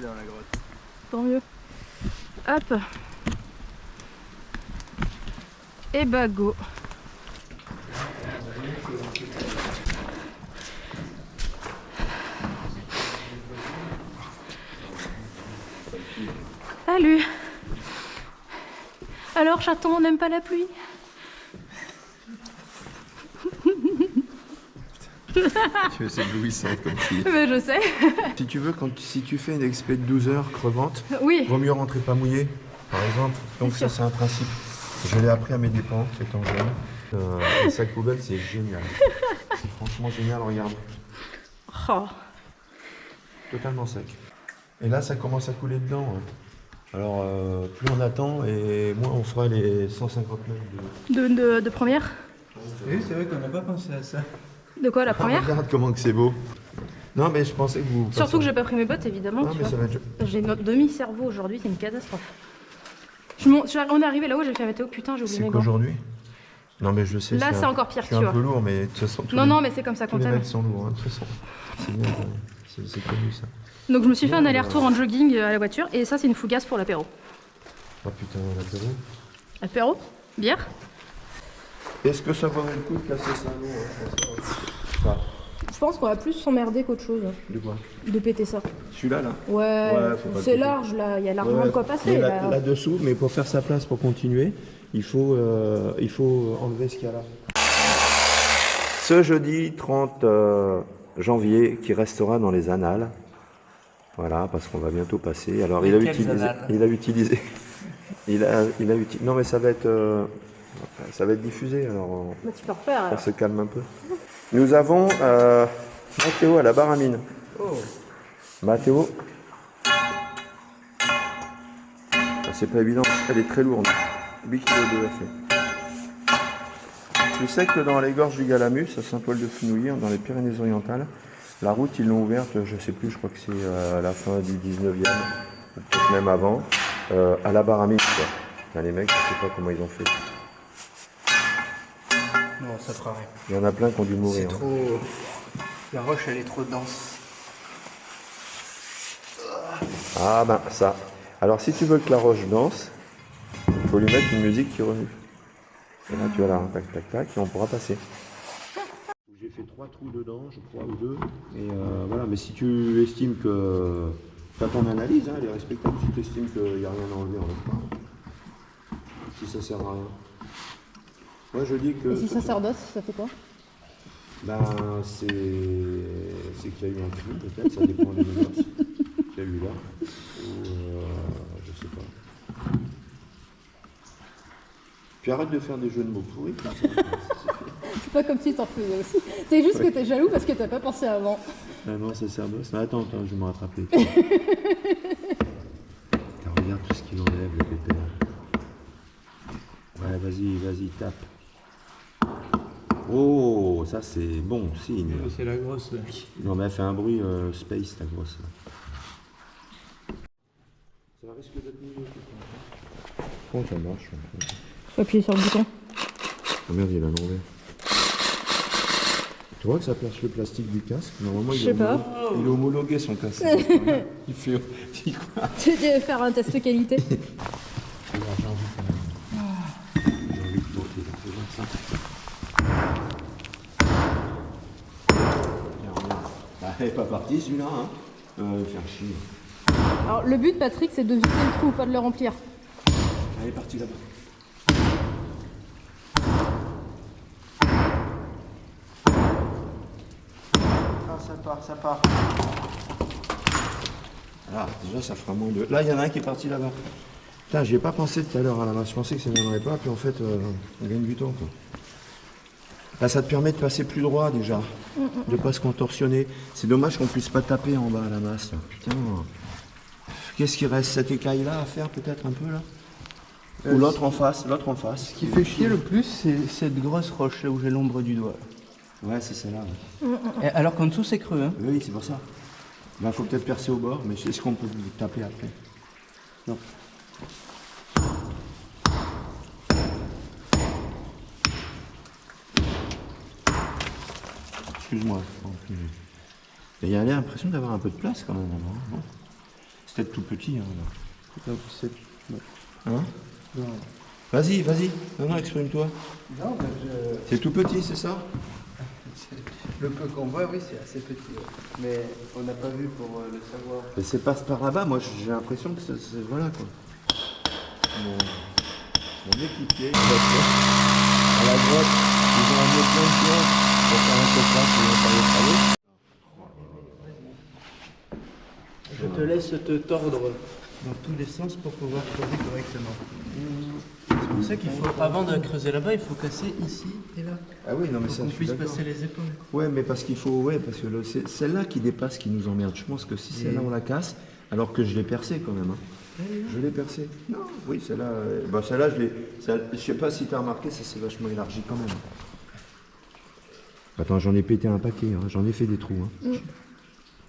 dans la grotte. Tant mieux. Hop. Et bah go. Salut. Alors chaton, on n'aime pas la pluie? C'est éblouissant comme fille. Mais je sais. Si tu veux, si tu fais une expé de 12 heures crevante, Oui. vaut mieux rentrer pas mouillé, par exemple. Donc ça c'est un principe. Je l'ai appris à mes dépens, étant jeune. Le sac poubelle c'est génial. C'est franchement génial, regarde. Oh. Totalement sec. Et là ça commence à couler dedans. Hein. Alors plus on attend et moins on fera les 150 mètres De première? Oui, c'est vrai qu'on n'a pas pensé à ça. De quoi, la première? Regarde comment que c'est beau. Non mais je pensais que vous... Surtout que j'ai pas pris mes bottes, évidemment. Non, tu mais vois. ça va être... J'ai notre demi-cerveau aujourd'hui, c'est une catastrophe. On est arrivé là-haut, j'ai fait météo, putain, j'ai oublié C'est mes gants. qu'aujourd'hui? Non mais je sais. Là, c'est encore pire, je tu suis vois. un peu lourd, mais de toute façon... Non, mais c'est comme ça qu'on tous les t'aime. mecs sont lourds, hein, de toute façon. C'est bien, c'est connu ça. Donc je me suis fait un aller-retour en jogging à la voiture, et ça, c'est une fougasse pour l'apéro. Oh putain, l'apéro. Apéro? Bière? Est-ce que ça vaudrait le coup de casser ça? Non, hein, Je pense qu'on va plus s'emmerder qu'autre chose. de quoi? De péter ça. Celui-là, là? Ouais, faut pas c'est le large là, il y a largement de quoi passer. Mais Là. là-dessous, mais pour faire sa place, pour continuer, il faut enlever ce qu'il y a là. Ce jeudi 30 janvier, qui restera dans les annales. Voilà, parce qu'on va bientôt passer. Alors, il a utilisé. Non, mais ça va être diffusé, alors Bah, tu peux refaire on alors. se calme un peu. Nous avons Mathéo à la barre à mine. Oh. Mathéo. C'est pas évident, elle est très lourde. 8 kg de fait. Je sais que dans les gorges du Galamus, à Saint-Paul-de-Fenouillet, dans les Pyrénées-Orientales, la route, ils l'ont ouverte, je sais plus, je crois que c'est à la fin du 19e, peut-être même avant, à la barre à mine, quoi. Enfin, les mecs, je sais pas comment ils ont fait. Non, ça fera rien. Il y en a plein qui ont dû C'est mourir. trop... La roche, elle est trop dense. Ah ben ça. Alors si tu veux que la roche danse, il faut lui mettre une musique qui remue. Et là tu vas là, tac tac tac, et on pourra passer. J'ai fait 3 trous dedans, je crois, ou 2. Et voilà, mais si tu estimes que... T'as ton analyse, hein, elle est respectable. Si tu estimes qu'il n'y a rien à enlever, enlève pas. Si ça sert à rien. Moi je dis que... Et si sacerdoce, ça fait quoi? Ben c'est qu'il y a eu un crime, peut-être, ça dépend des menaces qu'il y a eu là. Ou je sais pas. Puis arrête de faire des jeux de mots pourris comme ça. C'est pas comme si t'en faisais aussi. C'est juste que t'es jaloux parce que t'as pas pensé avant. Ah non, sacerdoce. Mais attends, je vais me rattraper. Regarde tout ce qu'il enlève, le pépère. Ouais, vas-y, tape. Oh, ça c'est bon signe. C'est la grosse. Non, mais elle fait un bruit space, ta grosse. Ça risque d'être mieux. Oh, ça marche. Faut appuyer sur le bouton. Ah merde, il a l'envers. Tu vois que ça perce le plastique du casque? Normalement, Je sais pas. Il est homologué son casque. Il fait. Tu veux faire un test qualité? J'ai envie de monter, c'est bien ça. Elle est pas partie celui-là, hein. Faire chier. Alors le but, Patrick, c'est de vider le trou, pas de le remplir. Elle est partie là-bas. Ah, ça part. Ah, déjà ça fera moins de... Là, il y en a un qui est parti là-bas. Putain, j'y ai pas pensé tout à l'heure à la masse. Je pensais que ça ne viendrait pas, puis en fait, on gagne du temps, quoi. Là, ça te permet de passer plus droit, déjà. De pas se contorsionner. C'est dommage qu'on puisse pas taper en bas à la masse, là. Putain. Qu'est-ce qui reste? Cette écaille-là à faire, peut-être, un peu, là? Ou l'autre en face, Ce qui fait chier le plus, c'est cette grosse roche là où j'ai l'ombre du doigt. Ouais, c'est celle-là. Ouais. Et alors qu'en dessous, c'est creux. Hein. Oui, c'est pour ça. Ben, faut peut-être percer au bord, mais est-ce qu'on peut taper après? Non. Excuse-moi. Il y a l'impression d'avoir un peu de place quand même. Non, peut-être tout petit. Hein, Donc, c'est... hein Non, Vas-y, vas-y. Non, exprime-toi. non mais C'est tout petit, c'est ça? le peu qu'on voit, oui, c'est assez petit. Ouais. Mais on n'a pas vu pour le savoir. Et c'est passe par là-bas, moi j'ai l'impression que c'est voilà quoi. Mon équipier, il va faire à la droite, ils ont amené plein de choses pour faire un coffrage pour les travaux. Je te laisse te tordre dans tous les sens pour pouvoir creuser correctement. C'est pour ça qu'il faut, avant de creuser là-bas, il faut casser ici et là. Ah oui, non mais Pour ça qu'on je suis puisse d'accord. passer les épaules. Ouais, mais parce qu'il faut, ouais, parce que c'est celle-là qui dépasse qui nous emmerde. Je pense que si celle-là on la casse, alors que je l'ai percée quand même. Hein. Je l'ai percée. Non, oui, celle-là, celle-là je sais pas si tu as remarqué, ça s'est vachement élargi quand même. Attends, j'en ai pété un paquet, hein. J'en ai fait des trous. Hein.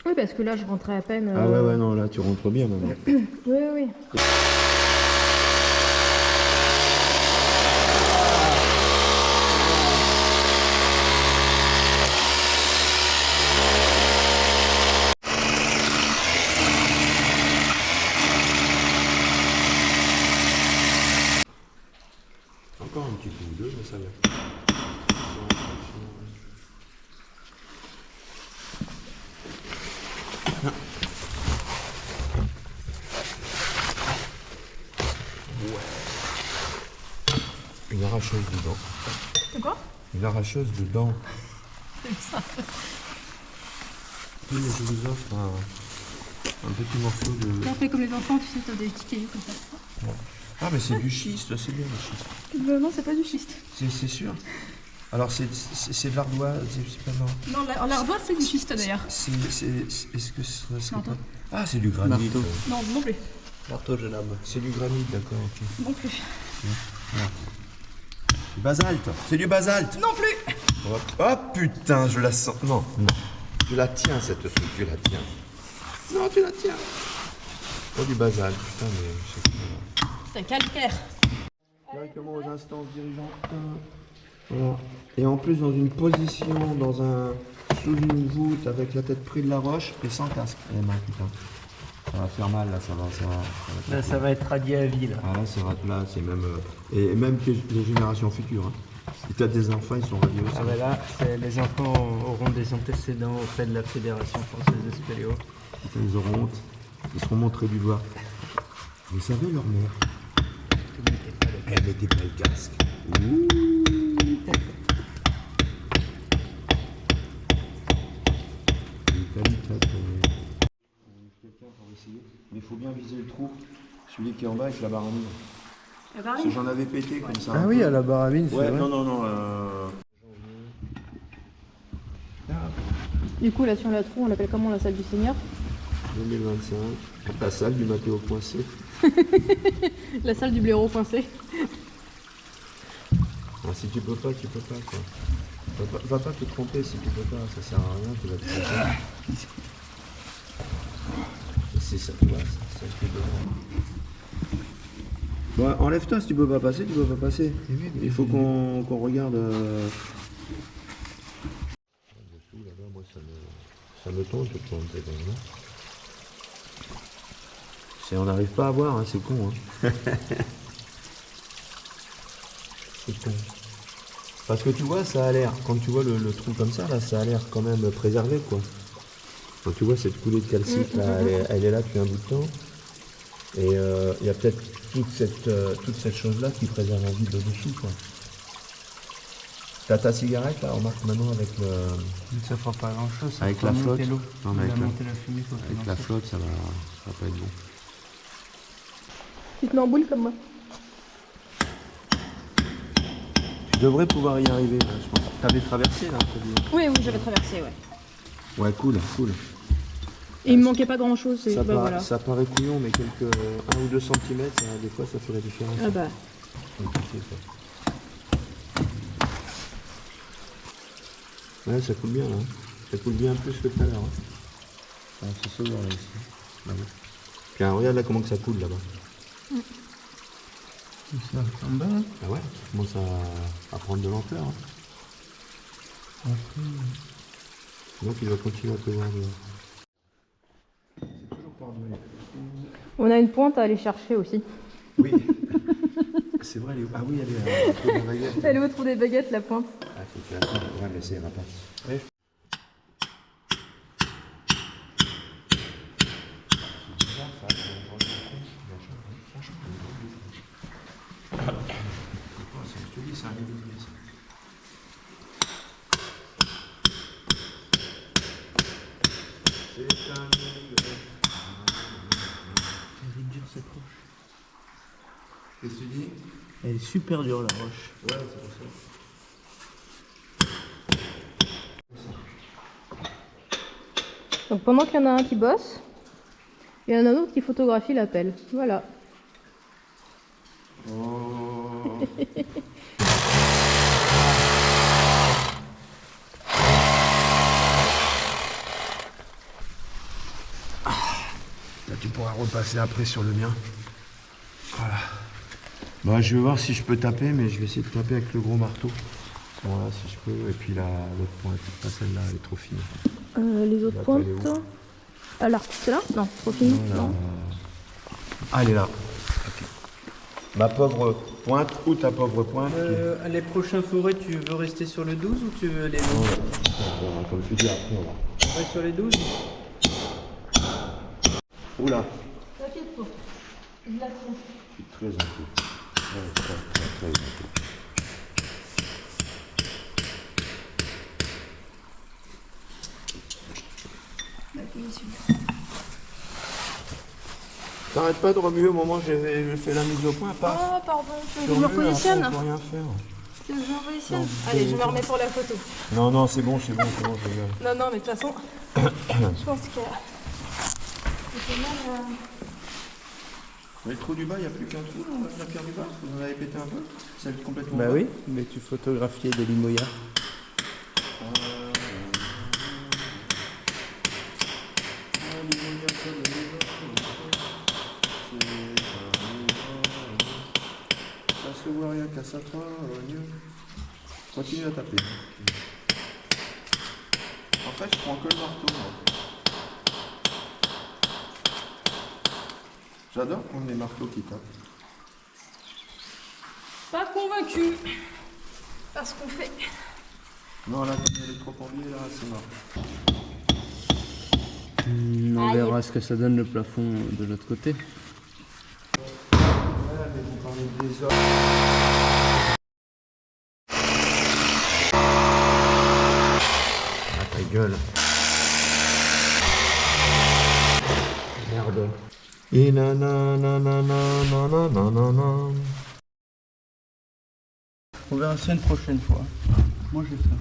Oui, parce que là, je rentrais à peine. Ah ouais, non, là tu rentres bien maintenant. Oui, oui. Encore un petit coup ou deux, mais ça va. Une arracheuse dedans. C'est quoi? Une arracheuse dedans. Oui, mais je vous offre un petit morceau de... On fait comme les enfants, tu sais, t'as des petits cailloux comme ça. Ah, mais c'est du schiste, c'est bien le schiste. Non, c'est pas du schiste. C'est sûr. Alors, c'est de l'ardoise, c'est pas non. Non, l'ardoise, c'est du schiste d'ailleurs. Est-ce que ça serait Marteau. pas... Ah, c'est du granit. Marteau. Non, non plus. Marteau, jeune homme. C'est du granit, d'accord, ok. Non plus. Du basalte. C'est du basalte. Non plus. Oh putain, je la sens. Non, non. Je la tiens, cette truc, tu la tiens. Non, tu la tiens. Oh, du basalte, putain, mais je sais pas. C'est un calcaire. Directement aux instances dirigeantes. Voilà. Et en plus, dans une position, sous une voûte, avec la tête prise de la roche et sans casque. Eh ben, putain. Ça va faire mal, là, ça va Là, ça va être radié à vie, là. Ah, là, c'est même. Et même que les générations futures. Hein. Si tu as des enfants, ils sont radiés aussi. Ah ben là, les enfants auront des antécédents auprès de la Fédération française de spéléo. Putain, ils auront honte. Ils seront montrés du doigt. Vous savez, leur mère, elle mettait pas le casque. Ouh. Quelqu'un pour essayer. Mais il faut bien viser le trou. Celui qui est en bas avec la baramine. Parce que j'en avais pété comme ça. Ah oui, à la baramine, c'est Ouais, vrai. non. Du coup, là, sur la trou, on l'appelle comment la salle du Seigneur? 2025. La salle du Mathéo coincé. La salle du blaireau coincé. Ah, si tu peux pas, tu peux pas. Quoi. Va pas te tromper si tu peux pas. Ça sert à rien, tu vas te tromper. C'est ça, tu vois, c'est ça que tu peux faire. Bon, enlève-toi si tu peux pas passer, tu peux pas passer. Il faut qu'on regarde. Dessous, là-bas, moi, ça me tente de prendre quand même. On n'arrive pas à voir, hein, c'est con. Hein. C'est con. Parce que tu vois, ça a l'air, quand tu vois le trou comme ça, là, ça a l'air quand même préservé, quoi. Quand tu vois cette coulée de calcite, là, elle est là depuis un bout de temps. Et il y a peut-être toute cette chose-là qui préserve un vide au-dessus, quoi. T'as ta cigarette, là, remarque maintenant avec le... Ça fera pas grand-chose. Avec la flotte. Non, Non, mais avec monter la fumée, quoi. avec la flotte, ça va pas être bon. Tu te mets en boule comme moi. Tu devrais pouvoir y arriver, là, je pense. T'avais traversé, là, t'as dit. Oui, j'avais traversé, ouais. Ouais, cool. Et il me manquait pas grand chose, Ça, voilà. ça paraît couillon, mais 1 ou 2 centimètres, des fois, ça fait la différence. Ah bah. Compliqué, quoi. Ouais, ça coule bien, là. Ça coule bien plus que tout à l'heure. Hein. Ah, c'est ça, là, ici. Là-bas. Puis, regarde là comment que ça coule, là-bas. Ça, en bas. Ah ouais, ça commence à prendre de l'ampleur. Hein. Donc, il va continuer à pleuvoir dehors. C'est toujours pardonné. On a une pointe à aller chercher aussi. Oui. C'est vrai, elle est... Ah oui, elle est au trou des baguettes. Elle est au trou des baguettes, la pointe. Ah, faut faire attention. Ouais, mais ça ira pas. Ouais. Je te dis, c'est un énigme, ça. C'est un énigme. Elle est dure cette roche. Qu'est-ce que tu dis? Elle est super dure la roche. Ouais, c'est pour ça. Donc pendant qu'il y en a un qui bosse, il y en a un autre qui photographie la pelle. Voilà. Oh. Là, tu pourras repasser après sur le mien. Voilà. Bah, je vais voir si je peux taper, mais je vais essayer de taper avec le gros marteau. Voilà, si je peux. Et puis là, l'autre pointe, pas celle-là, elle est trop fine. Les autres Là, pointes. elle est où? Ah là, c'est là? Non, trop fini. Non, là. Non. Ah, elle est là. Ok. Ma pauvre pointe ou ta pauvre pointe À les prochains forêts, tu veux rester sur le 12 ou tu veux aller Non, où? comme tu dis, après, on va. On reste sur les 12? Oula. T'inquiète pas. Je la tiens. Je suis très inquiet. Très inquiet. T'arrêtes pas de remuer au moment où j'ai fait la mise au point, pas. Oh, pardon. Tu Je me remues, repositionne. après, on peut rien faire. Je me repositionne. Non, Allez, je me remets pour la photo. Non, non, c'est bon, je rigole. Non, non, mais de toute façon, je pense que... C'était mal, Mais le trou du bas, il n'y a plus qu'un trou dans la pierre du bas. Vous en avez pété un peu? Celle complètement Bah bas. oui, mais tu photographiais des limoyas. Ça se voit rien qu'à sa continue à taper. En fait, je prends que le marteau. Moi. J'adore prendre les marteaux qui tapent. Pas convaincu par ce qu'on fait. Non, là, comme elle est trop en biais, là, c'est mort. On Aïe. verra ce que ça donne le plafond de l'autre côté. Voilà, mais vous parlez des hommes. Ah, ta gueule. Merde. Et nanana. On verra ça une prochaine fois. Moi j'ai faim.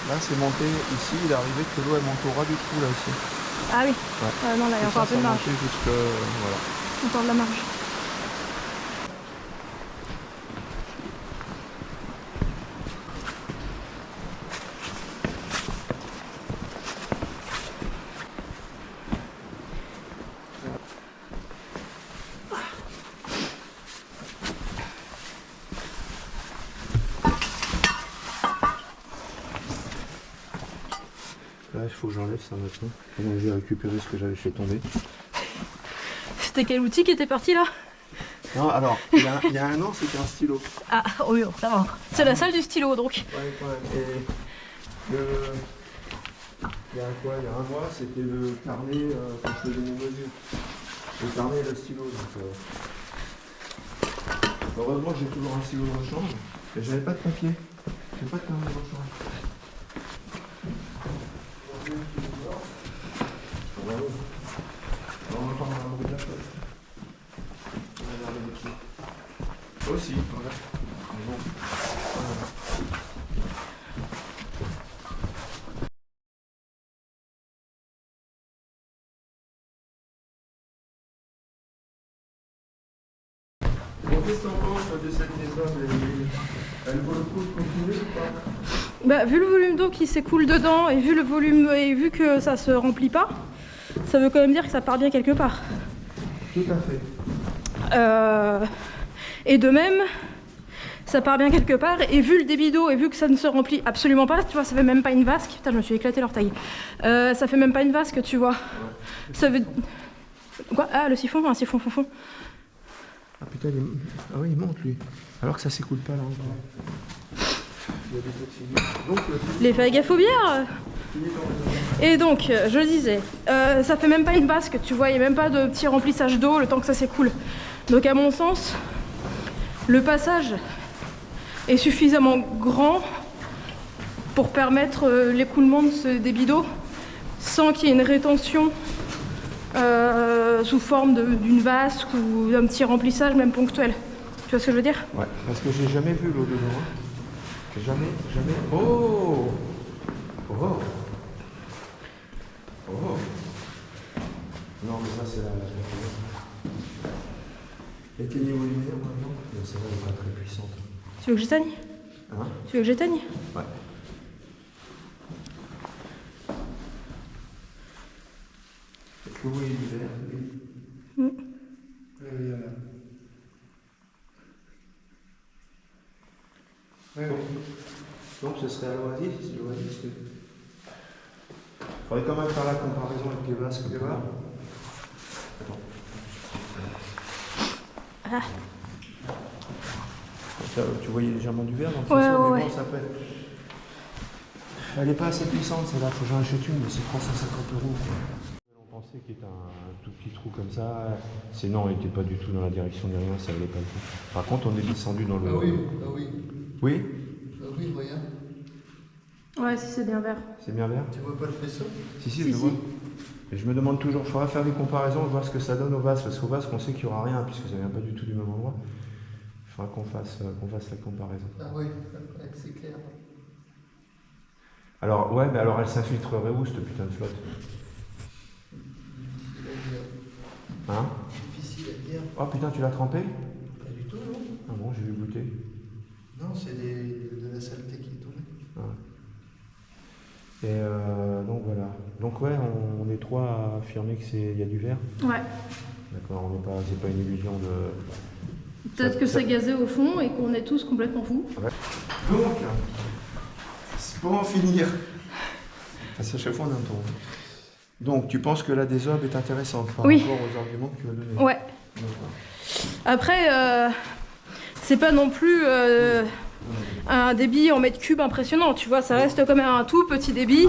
Là, c'est monté ici, il est arrivé que l'eau elle monte au ras du trou là ici. Ah oui. Ouais. Non, là, il y a encore un peu de marge. Jusque, voilà. Encore de la marge. Là, il faut que j'enlève ça maintenant. Donc, j'ai récupéré ce que j'avais fait tomber. C'était quel outil qui était parti là? Non, alors, il y a un an, c'était un stylo. Ah, oh oui, ça va. C'est la salle du stylo donc. Ouais, quand même. Et il y a quoi? Il y a un mois, c'était le carnet quand je faisais mes mesures. Le carnet et le stylo. Donc, heureusement que j'ai toujours un stylo dans la chambre. Et j'avais pas de papier. J'avais pas de carnet dans la chambre. Aussi, voilà. Mais bon. Bon, qu'est-ce que t'en penses de cette méthode? Elle vaut le coup de continuer ou pas? Bah, vu le volume d'eau qui s'écoule dedans et vu le volume et vu que ça se remplit pas, ça veut quand même dire que ça part bien quelque part. Tout à fait. Et de même, ça part bien quelque part. Et vu le débit d'eau et vu que ça ne se remplit absolument pas, tu vois, ça fait même pas une vasque. Putain, je me suis éclaté l'orteil. Ça fait même pas une vasque, tu vois. Ça veut... Quoi? Ah, le siphon, un siphon fond. Ah putain, ah oui, il monte lui. Alors que ça s'écoule pas là encore. Il y a des donc, L'effet gaffobière. Et donc, je disais, ça fait même pas une vasque, tu vois, il n'y a même pas de petit remplissage d'eau le temps que ça s'écoule. Donc à mon sens, le passage est suffisamment grand pour permettre l'écoulement de ce débit d'eau sans qu'il y ait une rétention sous forme d'une vasque ou d'un petit remplissage même ponctuel. Tu vois ce que je veux dire? Ouais, parce que j'ai jamais vu l'eau dedans. Hein. Jamais. Oh. Non, mais ça c'est la... Éteignez vos lumières maintenant. Mais ça va, elle est pas très puissante. Tu veux que j'éteigne? Hein? Tu veux que j'éteigne? Ouais. Est-ce que vous voyez du vert? Oui. Oui, il y en a. Oui. Donc ce serait à l'oasis, l'oasis. Il faudrait quand même faire la comparaison avec les vasques de là. Attends. Ah. Tu voyais légèrement du verre dans le faisceau, mais bon, ça peut. Elle n'est pas assez puissante, celle-là, faut que j'en achète une, mais c'est 350 €. On pensait qu'il y était un tout petit trou comme ça. Non, il n'était pas du tout dans la direction ni rien, ça valait pas le coup. Par contre, on est descendu dans le. Ah oui, ah oui. Oui? Ah oui, regarde. Ouais, si c'est bien vert. C'est bien vert? Tu vois pas le faisceau? Si, je le vois. Et je me demande toujours, il faudra faire des comparaisons, voir ce que ça donne au vasque, parce qu'au vasque, on sait qu'il n'y aura rien, puisque ça ne vient pas du tout du même endroit. Il faudra qu'on fasse la comparaison. Ah oui, c'est clair. Alors, ouais, mais alors elle s'infiltrerait où, cette putain de flotte? Hein? Difficile à dire. Oh putain, tu l'as trempé? Pas du tout, non? Ah bon, j'ai vu goûter. Non, c'est de la saleté qui est tombée. Ah. Et donc voilà. Donc ouais, on est trois à affirmer qu'il y a du verre. Ouais. D'accord, on n'est pas, c'est pas une illusion de... Peut-être que c'est gazé au fond et qu'on est tous complètement fous. Ouais. Donc, pour en finir, parce qu'à chaque fois on a un tour. Donc tu penses que la désobe est intéressante par rapport aux arguments que tu as donnés? Ouais. Après, c'est pas non plus un débit en mètres cubes impressionnant, tu vois, ça reste quand même un tout petit débit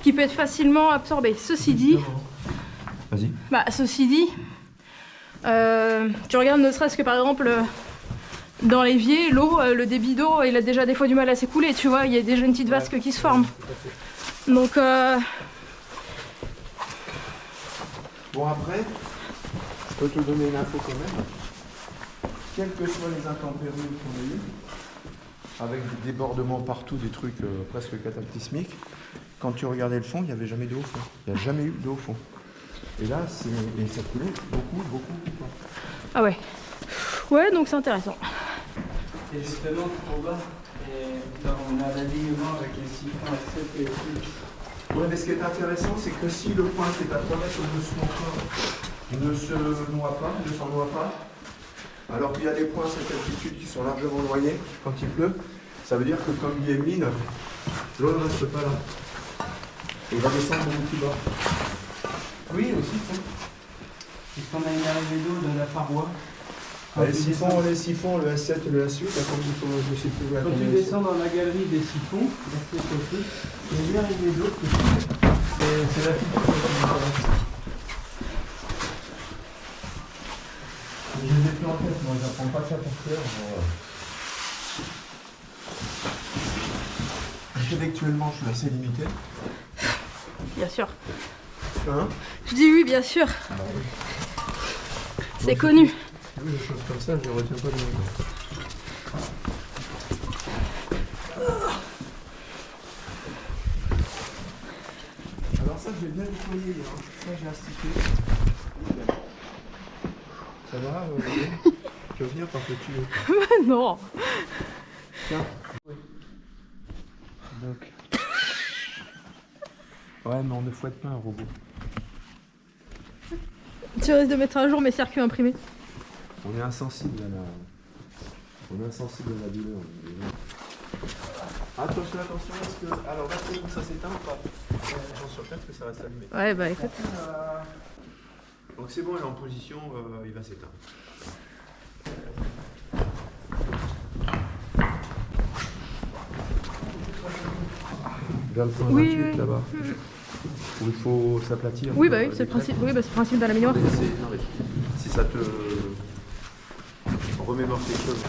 qui peut être facilement absorbé. Ceci dit, vas-y. Tu regardes ne serait-ce que par exemple dans l'évier, l'eau, le débit d'eau, il a déjà des fois du mal à s'écouler, tu vois, il y a déjà une petite vasque qui se forme. Donc bon après, je peux te donner une info quand même. Quelles que soient les intempéries qu'on a eues, avec des débordements partout, des trucs presque cataclysmiques, quand tu regardais le fond, il n'y avait jamais d'eau au fond. Il n'y a jamais eu d'eau au fond. Et là, ça coulait beaucoup. ah ouais. Ouais, donc c'est intéressant. Et justement, en bas, on a l'alignement avec les siphons à 7 et 8. Ouais, mais ce qui est intéressant, c'est que si le point qui est à 3 mètres au-dessous encore ne s'en noie pas, alors qu'il y a des points à cette altitude qui sont largement noyés quand il pleut, ça veut dire que comme il y a une mine, l'eau ne reste pas là. Et il va descendre beaucoup plus bas. Oui, aussi, ça. Puisqu'on a une arrivée d'eau de la paroi. Les siphons, le S7 et le S8, là, je sais plus où quand tu descends dans la galerie des siphons, il y a une arrivée d'eau qui c'est la figure qui m'intéresse. Je les ai plus en tête, moi, j'apprends pas ça par cœur. Intellectuellement, je suis assez limité. Bien sûr. Hein? Je dis oui, bien sûr. C'est connu. Oui, des choses comme ça, je ne retiens pas de nom. Alors ça, je vais bien nettoyer. Hein. Ça, j'ai astiqué. Ça va tu veux venir par que tu veux? Non. Tiens. Oui. Donc. Ouais, mais on ne fouette pas un robot. Tu risques de mettre à jour mes circuits imprimés. On est insensible à On est insensible à la douleur. Attention, attention, est-ce que. Alors, batterie, ça s'éteint ou pas? J'en suis sûr que ça reste allumé. Ouais, bah écoute. Donc c'est bon, il est en position, il va s'éteindre. Vers le point Oui, 28 oui. là-bas. Où il faut s'aplatir. Oui, bah oui, c'est le principe. Oui, bah c'est le principe de la minoire. Non, mais si ça te remémore quelque chose.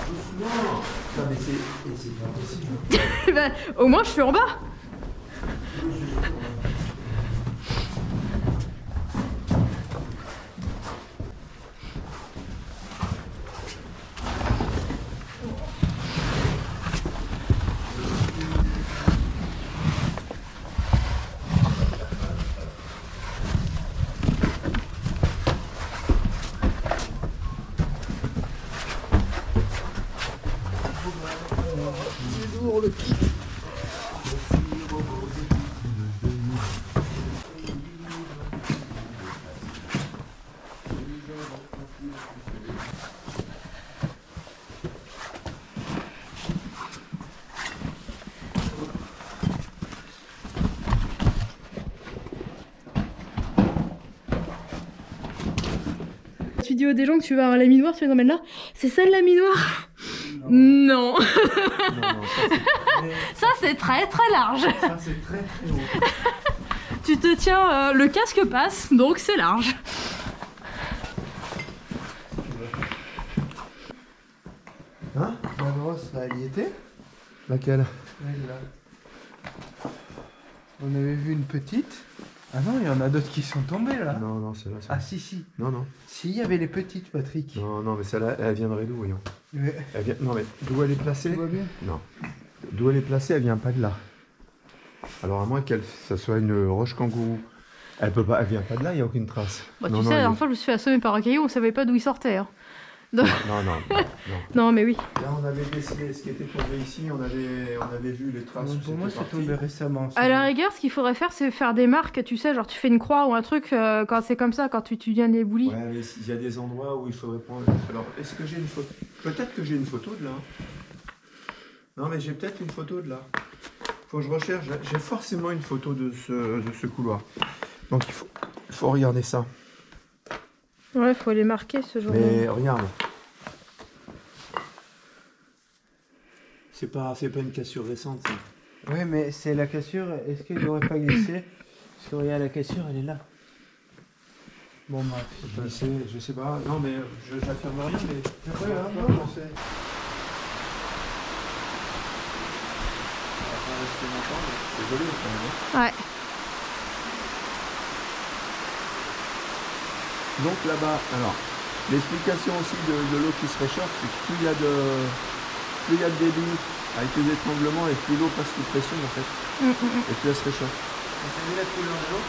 Doucement. Non, mais c'est pas possible. Bah, au moins, je suis en bas. Tu dis aux des gens que tu vas à la minoire, tu les emmènes là. C'est ça la minoire? Non. Non, Ça c'est très très large. ça c'est très très haut. Tu te tiens, le casque passe, donc c'est large. Hein? La brosse, là, elle y était? Laquelle? Elle, là. On avait vu une petite. Ah non, il y en a d'autres qui sont tombées là. Non, non, c'est là. Ah si, si. Non, non. Si, il y avait les petites, Patrick. Non, non, mais celle-là, elle viendrait d'où, voyons? Mais... Elle vient... Non, mais d'où elle est placée? Tout va bien? Non. D'où elle est placée, elle vient pas de là. Alors, à moins qu'elle, ça soit une roche kangourou. Elle peut pas, elle vient pas de là, il n'y a aucune trace. Bah, non, tu non, sais, la elle dernière fois, je me suis fait assommer par un caillou, on savait pas d'où il sortait. Hein. Non, non, non. Non, mais oui. Là, on avait décelé ce qui était tombé ici, on avait vu les traces. Pour moi, c'est tombé récemment. À la rigueur, ce qu'il faudrait faire, c'est faire des marques, tu sais, genre tu fais une croix ou un truc quand c'est comme ça, quand tu viens des boulis. Ouais, mais il y a des endroits où il faudrait prendre. Alors, est-ce que j'ai une photo? Peut-être que j'ai une photo de là. Non, mais j'ai peut-être une photo de là. Faut que je recherche. J'ai forcément une photo de ce couloir. Donc, il faut regarder ça. Ouais, faut les marquer ce genre Mais regarde. C'est pas une cassure récente. Ça. Oui, mais c'est la cassure. Est-ce qu'il n'aurait pas glissé? Parce que regarde, la cassure, elle est là. Bon, bref. Je sais pas. Non, mais j'affirme rien, mais. Ouais, hein, non, c'est... C'est joli quand même. Ouais. Donc là-bas, alors, l'explication aussi de l'eau qui se réchauffe, c'est que plus il y a de débit avec les étranglements et plus l'eau passe sous pression en fait. Et plus elle se réchauffe. T'as vu la couleur de l'eau?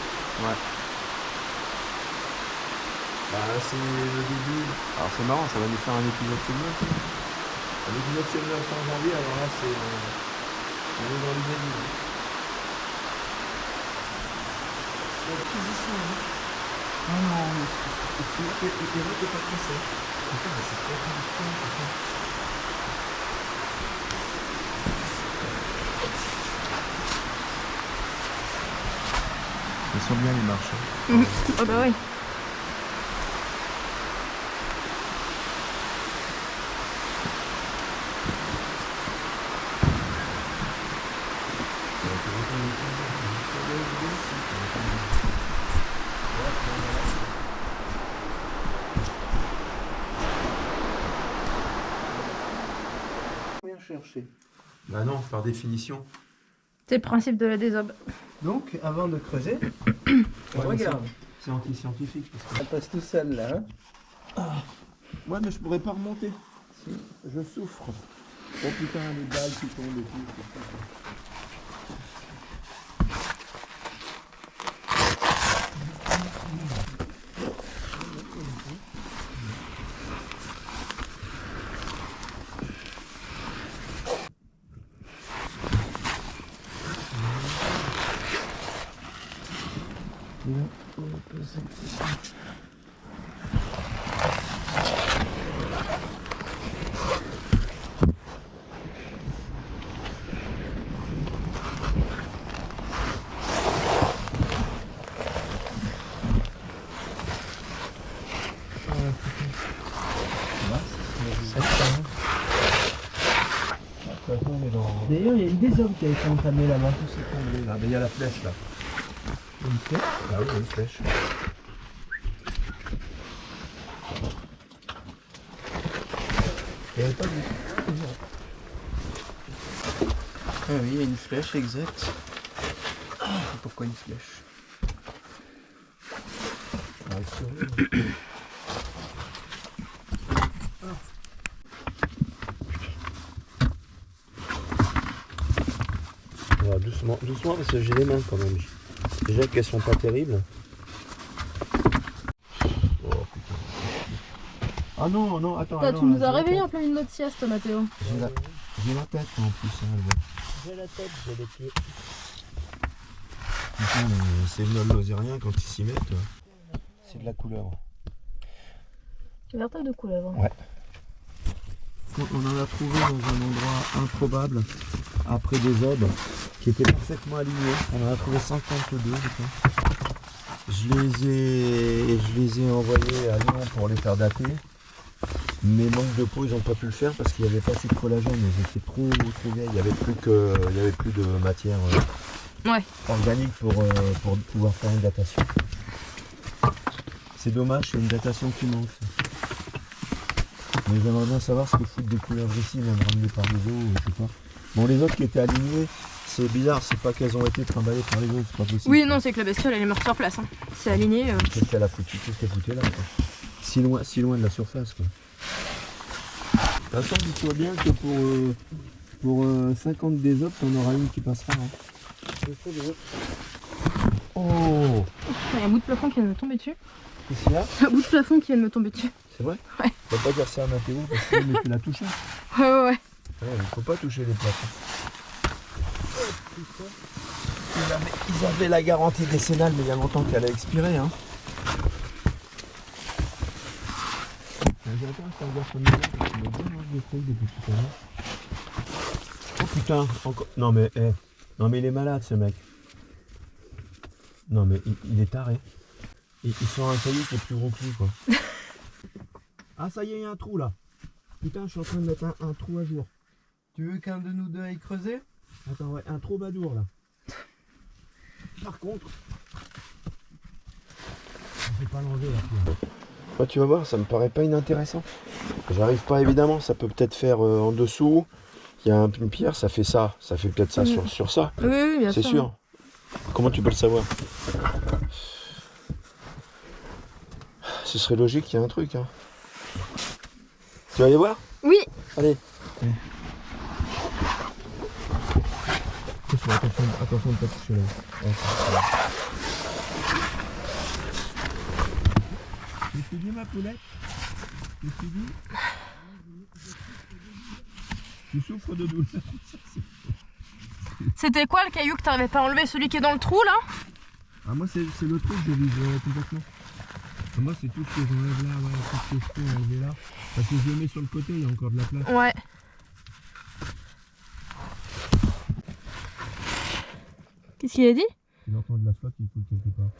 Ouais. Bah c'est le début. Alors c'est marrant, ça va nous faire un épisode Seigneur. Un épisode Seigneur fin janvier, alors là c'est. On est dans les débuts. Non, non, mais c'est pas pressé. Ils sont bien les marches. Oh bah oui. Rien chercher. Bah non, par définition. C'est le principe de la désobe. Donc, avant de creuser, on Ouais, regarde. C'est anti-scientifique. Parce que... Ça passe tout seul là. Hein? Ouais, mais je pourrais pas remonter. Si, je souffre. Oh putain, les balles qui tombent et tout. D'ailleurs, il y a une des hommes qui a été entamée là-bas. Tout s'est tombé là. Ah, mais il y a la flèche là. Une flèche. Ah oui, il y a une flèche. Il n'y avait pas de... Ah oui, il y a une flèche, exact. Pourquoi une flèche? Ah, c'est vrai. Voilà, doucement, doucement parce que j'ai les mains quand même. Déjà qu'elles sont pas terribles. Oh putain. Ah non, non, attends. Putain, non, tu nous j'ai as la réveillés tête. en plein milieu de notre sieste, Mathéo. J'ai la tête en plus. Hein, J'ai la tête, j'ai les pieds. putain, mais c'est le lozérien quand ils s'y mettent. C'est de la couleur. L'air de couleuvre. Ouais. On en a trouvé dans un endroit improbable, après des aubes, qui étaient parfaitement alignés. On en a trouvé 52, je crois. Je les ai envoyés à Lyon pour les faire dater. Mais manque de peau, ils n'ont pas pu le faire parce qu'il n'y avait pas assez de collagène. Ils étaient trop vieilles. Il n'y avait plus de matière organique pour pouvoir faire une datation. C'est dommage, c'est une datation qui manque. Mais j'aimerais bien savoir ce que foutent des couleuvres ici, même ramenées par les eaux, je sais pas. Bon, les autres qui étaient alignées, c'est bizarre, c'est pas qu'elles ont été trimballées par les eaux, c'est pas possible. Oui, non, c'est que la bestiole elle est morte sur place. Hein. C'est aligné. Qu'est-ce qu'elle a foutu? Qu'est-ce qu'elle foutait là, quoi. Si loin de la surface, quoi. De toute façon, dis-toi bien que pour 50 des autres, t'en auras une qui passera. Hein. Oh! Il y a un bout de plafond qui vient de me tomber dessus. Qu'est-ce qu'il y a? Un bout de plafond qui vient de me tomber dessus. C'est vrai? Ouais. Faut pas dire ça à Mathéo parce que tu l'as touché. Ouais. Ouais, il faut pas toucher les plafonds. Ils avaient la garantie décennale, mais il y a longtemps qu'elle a expiré. Hein. Oh putain, encore. Non mais il est malade ce mec. Non mais il est taré. Il sort un caillou qui est plus gros que lui quoi. Ah ça y est, il y a un trou là. Putain, je suis en train de mettre un trou à jour. Tu veux qu'un de nous deux aille creuser? Attends, ouais, un troubadour là. Par contre, je vais pas l'enlever là. Ouais, tu vas voir, ça me paraît pas inintéressant. J'arrive pas évidemment, ça peut peut-être faire en dessous. Il y a une pierre, ça fait ça. Ça fait peut-être ça sur ça. Oui, bien sûr. C'est sûr. Comment tu peux le savoir? Ce serait logique qu'il y ait un truc. Hein. Tu vas aller voir? Oui. Allez. Attention de ne pas toucher là. Qu'est-ce que tu dis ma poulette? Qu'est-ce que tu dis? Tu souffres de douleur. C'était quoi le caillou que t'avais pas enlevé? Celui qui est dans le trou là? Ah moi c'est le truc que je vise complètement. Ah, moi c'est tout ce que j'enlève là, ouais, tout ce que je peux enlever là. Parce que je le mets sur le côté, il y a encore de la place. Ouais. Qu'est-ce qu'il a dit? Il entend de la flotte qui coule quelque part.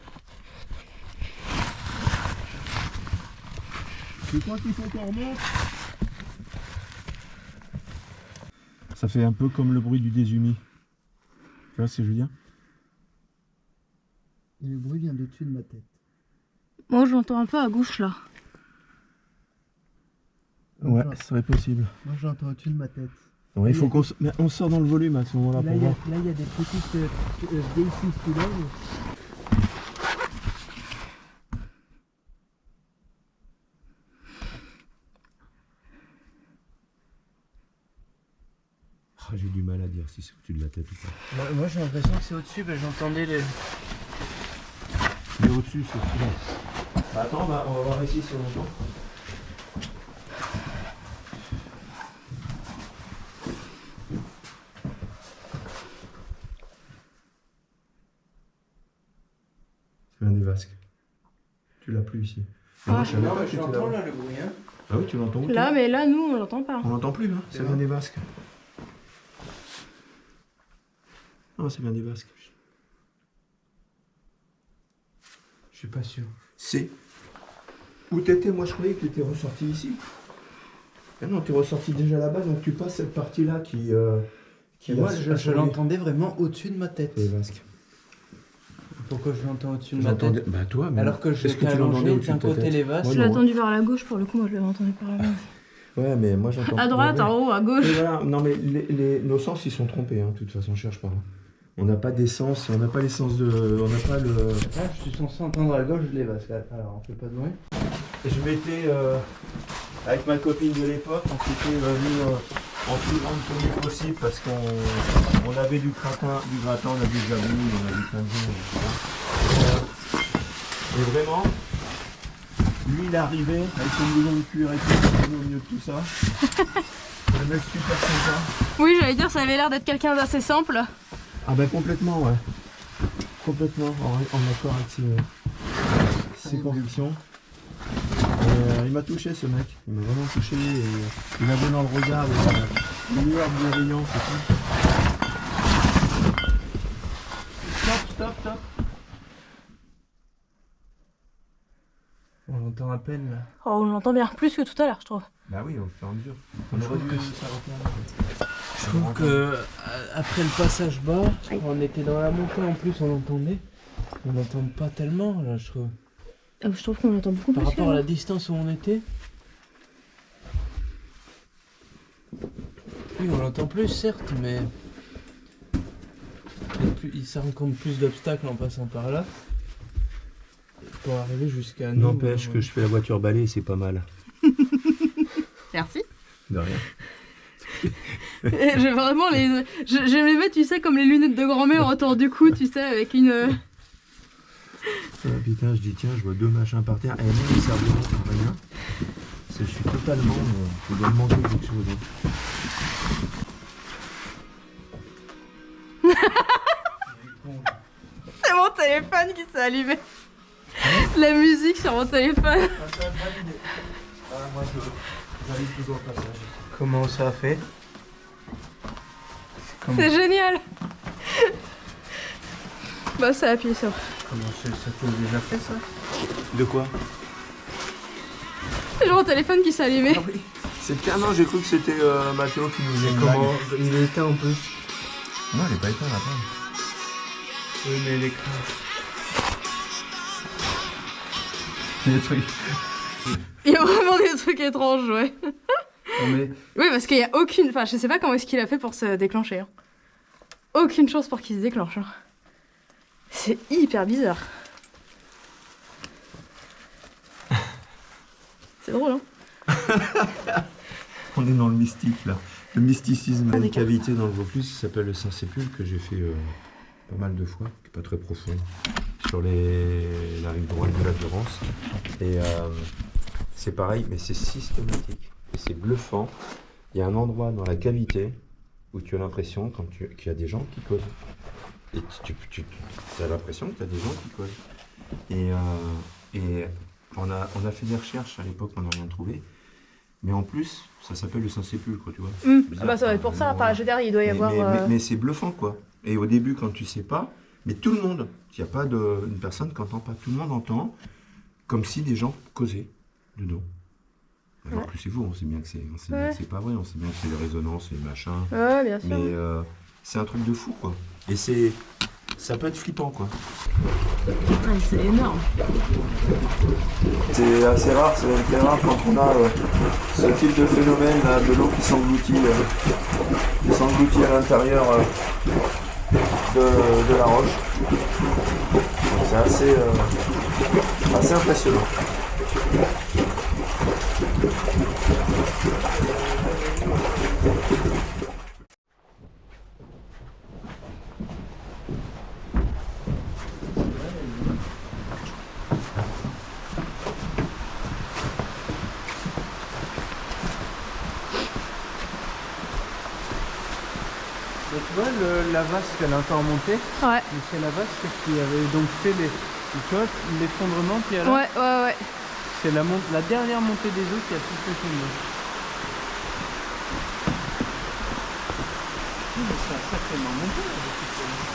Tu crois qu'il faut qu'on remonte? Ça fait un peu comme le bruit du déshumis. Tu vois ce que je veux dire? Et le bruit vient d'au-dessus de ma tête. Moi j'entends un peu à gauche là. Ouais, ce serait possible. Moi j'entends au-dessus de ma tête. Ouais, il faut on sort dans le volume à ce moment-là pour voir. Là il y a des petites vieilles fistules. Ah, j'ai du mal à dire si c'est au-dessus de la tête ou pas. Moi j'ai l'impression que c'est au-dessus, j'entendais les... Mais au-dessus, c'est celui-là. Bah, attends, on va voir ici si on entend. C'est un des vasques. Tu l'as plus ici. Ah, je savais Non pas mais que c'était j'entends là. là le bruit. Hein. Ah oui, tu l'entends où, toi? Là, mais là nous on l'entend pas. On l'entend plus là, ça vient des vasques. Non, ça vient des vasques. Je suis pas sûr. C'est. Où t'étais? Moi je croyais que t'étais ressorti ici. Ah non, t'es ressorti déjà là-bas, donc tu passes cette partie-là qui Et moi, je l'entendais vraiment au-dessus de ma tête. Les Basques. Pourquoi je l'entends au-dessus de ma tête? Bah toi, mais Alors que je est-ce que tu l'ai l'entendais allongé au-dessus d'un de ta côté tête? les Basques. Je l'ai entendu vers la gauche, pour le coup, moi je l'avais entendu par la bas. Ouais, mais moi j'entends. À droite, Ouais. en haut, à gauche. Et voilà, non mais nos sens ils sont trompés, hein, de toute façon, cherche pas. On n'a pas d'essence, on n'a pas l'essence de. On n'a pas le. Là, je suis censé entendre à gauche les Basques. Alors, on fait pas de bruit. Et je m'étais, avec ma copine de l'époque, on s'était mis en plus grande tenue possible parce qu'on avait du gratin, on a du jabou, on a du plein de choses, etc. Et vraiment, lui il est arrivé avec son blouson de cuir et tout, au milieu de tout ça. Le mec super sympa. Oui, j'allais dire, ça avait l'air d'être quelqu'un d'assez simple. Ah bah complètement, ouais. Complètement, en accord avec ses convictions. Il m'a touché ce mec, il m'a vraiment touché. Et il avait dans le regard une lueur de bienveillance et tout. Stop. On l'entend à peine là. Oh, on l'entend bien, plus que tout à l'heure, je trouve. Bah oui, au fur et à mesure. On aurait dû s'arrêter. Je trouve que après le passage bas, on était dans la montée en plus, on entendait. On n'entend pas tellement là, je trouve. Je trouve qu'on entend beaucoup Par plus. rapport à la distance où on était. Oui, on l'entend plus certes, mais ça rencontre plus d'obstacles en passant par là. Pour arriver jusqu'à nous. N'empêche que je fais la voiture balai, c'est pas mal. Merci. De rien. J'ai vraiment les. Je me les mets, tu sais, comme les lunettes de grand-mère autour du cou, tu sais, avec une. Ah, putain, je dis tiens, je vois deux machins par terre. Et même ils servent à rien. Je suis totalement. Je dois demander quelque chose. C'est mon téléphone qui s'est allumé. La musique sur mon téléphone. Moi, j'arrive toujours au passage. Comment ça a fait? C'est génial. Bah, ça appuie sur. Comment ça t'a déjà fait ça? De quoi? C'est genre mon téléphone qui s'est allumé. oui. C'est non, j'ai cru que c'était Mathéo qui nous faisait une Comment blague. il était en plus? Non, il est pas éteint là-bas. Oui, mais l'écran. Des trucs. Il y a vraiment des trucs étranges, ouais. Non, mais Oui, parce qu'il y a aucune. Enfin, je sais pas comment est-ce qu'il a fait pour se déclencher. Hein. Aucune chance pour qu'il se déclenche. Hein. C'est hyper bizarre. C'est drôle, hein. On est dans le mystique là. Le mysticisme. Il y a une d'accord. cavité dans le Vaucluse qui s'appelle le Saint-Sépulcre que j'ai fait pas mal de fois, qui n'est pas très profonde, sur la rive droite de la Durance. Et c'est pareil, mais c'est systématique. Et c'est bluffant. Il y a un endroit dans la cavité où tu as l'impression qu'il y a des gens qui causent. Et tu as l'impression que tu as des gens qui causent. Et on a fait des recherches à l'époque, on n'a rien trouvé. Mais en plus, ça s'appelle le Saint-Sépulcre, tu vois. Ah bah ça va être pour ça. Enfin, je veux dire, il doit y avoir. Mais c'est bluffant, quoi. Et au début, quand tu sais pas, mais tout le monde, il n'y a pas une personne qui n'entend pas. Tout le monde entend comme si des gens causaient dedans. Alors que c'est faux, on sait bien que c'est pas vrai, on sait bien que c'est les résonances, les machins. Ouais, bien sûr. Mais c'est un truc de fou, quoi. Et ça peut être flippant, quoi. C'est énorme. C'est assez rare, c'est même très rare quand on a ce type de phénomène, là, de l'eau qui s'engloutit à l'intérieur de la roche. C'est assez impressionnant. tu vois, la vasque, elle est encore montée. Ouais. Mais c'est la vasque qui avait donc fait tu vois, l'effondrement qu'il y a là. Ouais. C'est la dernière montée des eaux qui a tout fait tomber. Mais ça a sacrément monté là, depuis tout à l'heure.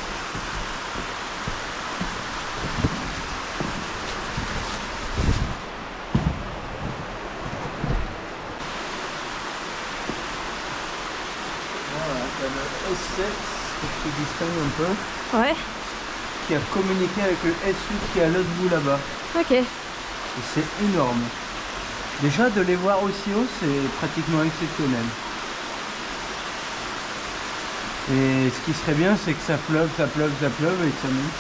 Voilà, que tu distingues un peu, Ouais, qui a communiqué avec le SU qui est à l'autre bout là-bas. ok. Et c'est énorme. Déjà de les voir aussi haut, c'est pratiquement exceptionnel. Et ce qui serait bien, c'est que ça pleuve et que ça monte.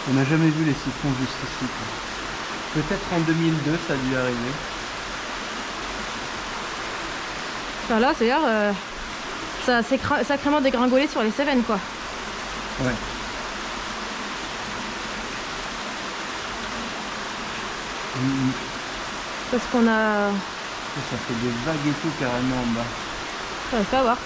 On n'a jamais vu les siphons juste ici, quoi. Peut-être en 2002, ça a dû arriver. Enfin, là, c'est-à-dire, ça s'est sacrément dégringolé sur les Cévennes, quoi. Ouais. Parce qu'on a... Ça fait des vagues et tout carrément en bas. J'arrive pas à voir.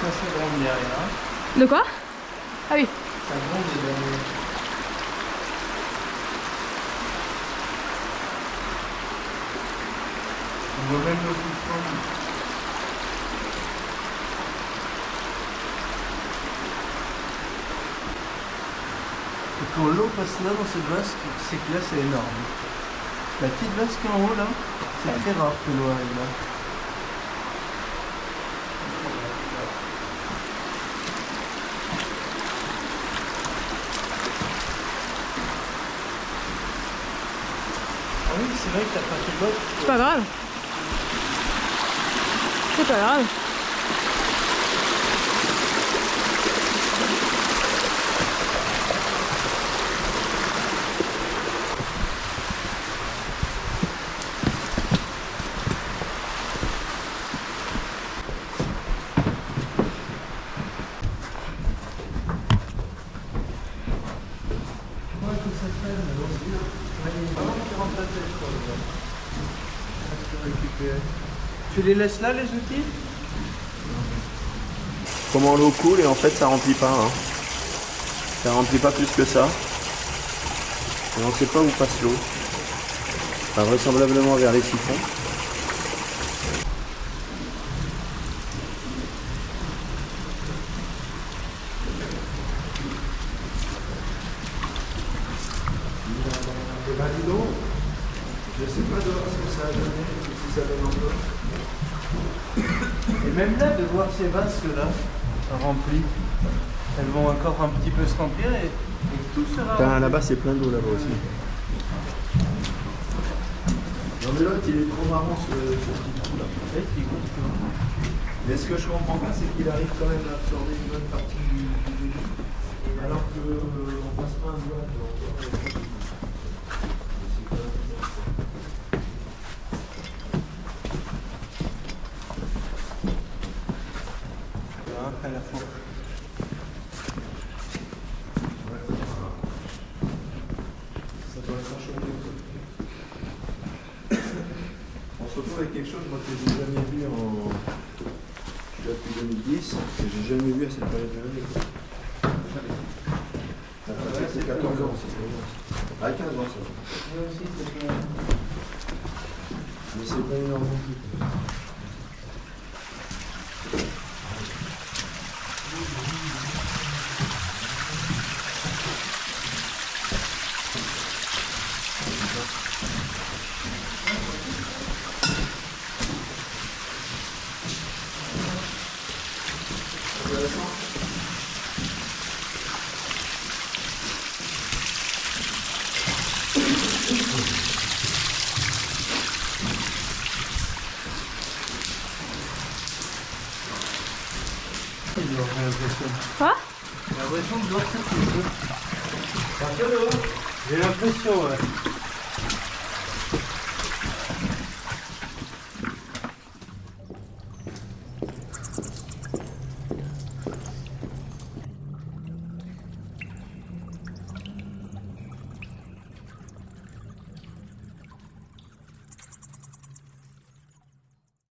Ça gronde derrière. De quoi? Ah oui. Ça gronde derrière. On voit même le coup de fond. Et quand l'eau passe là dans cette vasque, c'est que là c'est énorme. La petite vasque en haut là, c'est très rare que l'eau arrive là. Ah oui, c'est vrai que t'as pas fait botte. C'est pas grave. C'est pas grave. Tu les laisses là les outils? Comment l'eau coule et en fait ça remplit pas. Hein. Ça remplit pas plus que ça. Et on sait pas où passe l'eau. Enfin, vraisemblablement vers les siphons. Bah dis donc, je sais pas de voir ce que ça a donné, si ça donne encore. Et même là, de voir ces vasques là remplies, elles vont encore un petit peu se remplir et tout sera rempli. Là-bas c'est plein d'eau là-bas aussi. Non mais l'autre il est trop marrant ce petit trou là. Mais ce que je comprends pas c'est qu'il arrive quand même à absorber une bonne partie du débit. Alors que on passe pas un doigt. À la fois. Ça doit s'enchaîner. On se retrouve avec quelque chose moi, que j'ai jamais vu je suis là depuis 2010 et j'ai jamais vu à cette période de l'année. C'est 14 ans, c'est 15 ans ça. Moi aussi, c'est pas... Mais c'est pas énorme non plus. J'ai l'impression. Quoi? J'ai l'impression de voir ça petit peu. J'ai l'impression, ouais.